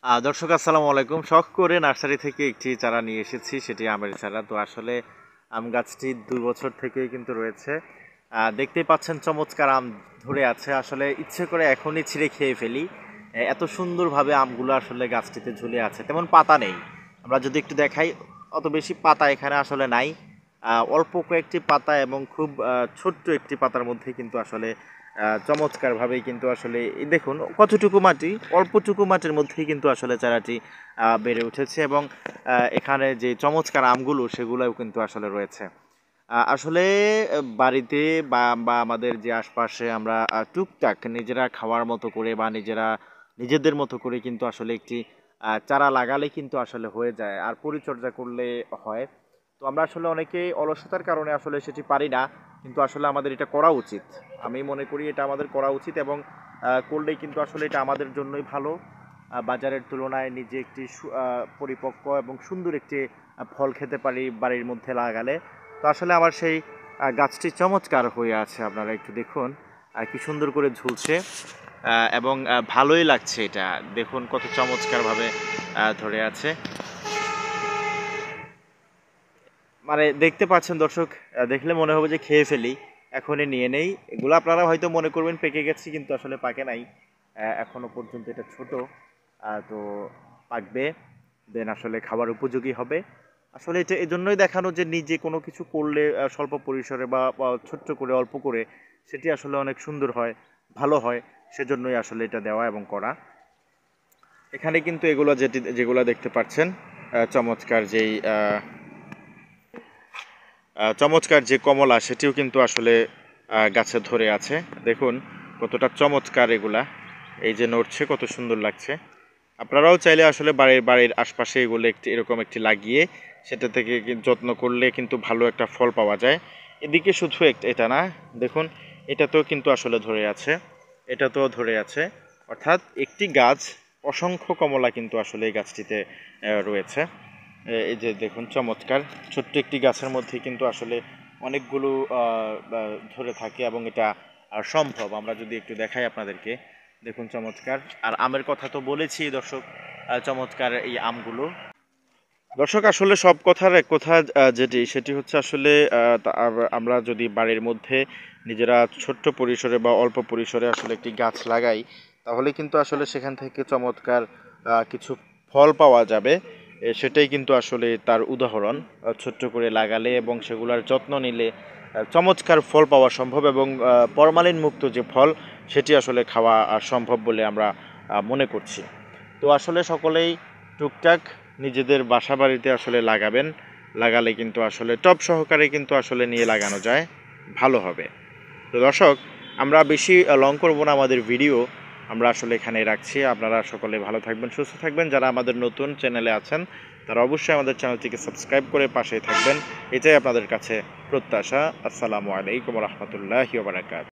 দর্শক আসসালামু আলাইকুম। শখ করে নার্সারি থেকে একটি চারা নিয়ে এসেছি, সেটি আমের চারা। তো আসলে আম গাছটি ২ বছর থেকেই কিন্তু রয়েছে। দেখতেই পাচ্ছেন চমৎকার আম ধরে আছে। আসলে ইচ্ছে করে এখনই ছিঁড়ে খেয়ে ফেলি, এত সুন্দরভাবে আমগুলো আসলে গাছটিতে ঝুলে আছে। তেমন পাতা নেই, আমরা যদি একটু দেখাই, অত বেশি পাতা এখানে আসলে নাই। অল্প কয়েকটি পাতা এবং খুব ছোট্ট একটি পাতার মধ্যে কিন্তু আসলে চমৎকারভাবেই কিন্তু আসলে এই দেখুন কতটুকু মাটি, অল্পটুকু মাটির মধ্যেই কিন্তু আসলে চারাটি বেড়ে উঠেছে এবং এখানে যে চমৎকার আমগুলো সেগুলোও কিন্তু আসলে রয়েছে। আসলে বাড়িতে বা বা আমাদের যে আশপাশে আমরা টুকটাক নিজেরা খাওয়ার মতো করে বা নিজেদের মতো করে কিন্তু আসলে একটি চারা লাগালে কিন্তু আসলে হয়ে যায়, আর পরিচর্যা করলে হয়। তো আমরা আসলে অনেকেই অলসতার কারণে আসলে সেটি পারি না, কিন্তু আসলে আমাদের এটা করা উচিত। আমি মনে করি এটা আমাদের করা উচিত এবং করলেই কিন্তু আসলে এটা আমাদের জন্যই ভালো। বাজারের তুলনায় নিজে একটি পরিপক্ক এবং সুন্দর একটি ফল খেতে পারি বাড়ির মধ্যে লাগালে। তো আসলে আমার সেই গাছটি চমৎকার হয়ে আছে, আপনারা একটু দেখুন কি সুন্দর করে ঝুলছে এবং ভালোই লাগছে। এটা দেখুন কত চমৎকারভাবে ধরে আছে। মানে দেখতে পাচ্ছেন দর্শক, দেখলে মনে হবে যে খেয়ে ফেলি, এখনই নিয়ে নেই। এগুলো আপনারা হয়তো মনে করবেন পেকে গেছে, কিন্তু আসলে পাকে নাই, এখনো পর্যন্ত এটা ছোট। তো পাকবে, দেন আসলে খাবার উপযোগী হবে। আসলে এটা এজন্যই দেখানো যে নিজে কোনো কিছু করলে স্বল্প পরিসরে বা ছোট্ট করে অল্প করে সেটি আসলে অনেক সুন্দর হয়, ভালো হয়। সেজন্যই আসলে এটা দেওয়া এবং করা। এখানে কিন্তু এগুলো যেগুলো দেখতে পাচ্ছেন, চমৎকার যেই চমৎকার যে কমলা, সেটিও কিন্তু আসলে গাছে ধরে আছে। দেখুন কতটা চমৎকার এগুলা, এই যে নড়ছে, কত সুন্দর লাগছে। আপনারাও চাইলে আসলে বাড়ির আশপাশে এগুলো এরকম একটি লাগিয়ে সেটা থেকে যত্ন করলে কিন্তু ভালো একটা ফল পাওয়া যায়। এদিকে শুধু এটা না, দেখুন এটাতেও কিন্তু আসলে ধরে আছে, এটাতেও ধরে আছে। অর্থাৎ একটি গাছ, অসংখ্য কমলা কিন্তু আসলে এই গাছটিতে রয়েছে। এই যে দেখুন চমৎকার ছোট্ট একটি গাছের মধ্যে কিন্তু আসলে অনেকগুলো ধরে থাকে এবং এটা সম্ভব। আমরা যদি একটু দেখাই আপনাদেরকে, দেখুন চমৎকার। আর আমের কথা তো বলেছি দর্শক, চমৎকার এই আমগুলো। দর্শক আসলে সব কথার এক কথা, সেটি হচ্ছে আসলে আমরা যদি বাড়ির মধ্যে নিজেরা ছোট্ট পরিসরে বা অল্প পরিসরে আসলে একটি গাছ লাগাই, তাহলে কিন্তু আসলে সেখান থেকে চমৎকার কিছু ফল পাওয়া যাবে। সেটাই কিন্তু আসলে তার উদাহরণ। ছোট্ট করে লাগালে এবং সেগুলোর যত্ন নিলে চমৎকার ফল পাওয়া সম্ভব এবং ফরমালিন মুক্ত যে ফল, সেটি আসলে খাওয়া সম্ভব বলে আমরা মনে করছি। তো আসলে সকলেই টুকটাক নিজেদের বাসা বাড়িতে আসলে লাগাবেন, লাগালে কিন্তু আসলে টব সহকারে কিন্তু আসলে নিয়ে লাগানো যায়, ভালো হবে। তো দর্শক, আমরা বেশি লং করব না আমাদের ভিডিও, আমরা আসলে এখানে রাখছি। আপনারা সকলে ভালো থাকবেন, সুস্থ থাকবেন। যারা আমাদের নতুন চ্যানেলে আছেন তারা অবশ্যই আমাদের চ্যানেলটিকে সাবস্ক্রাইব করে পাশেই থাকবেন, এটাই আপনাদের কাছে প্রত্যাশা। আসসালামু আলাইকুম রহমতুল্লাহি ওয়া বারাকাতুহু।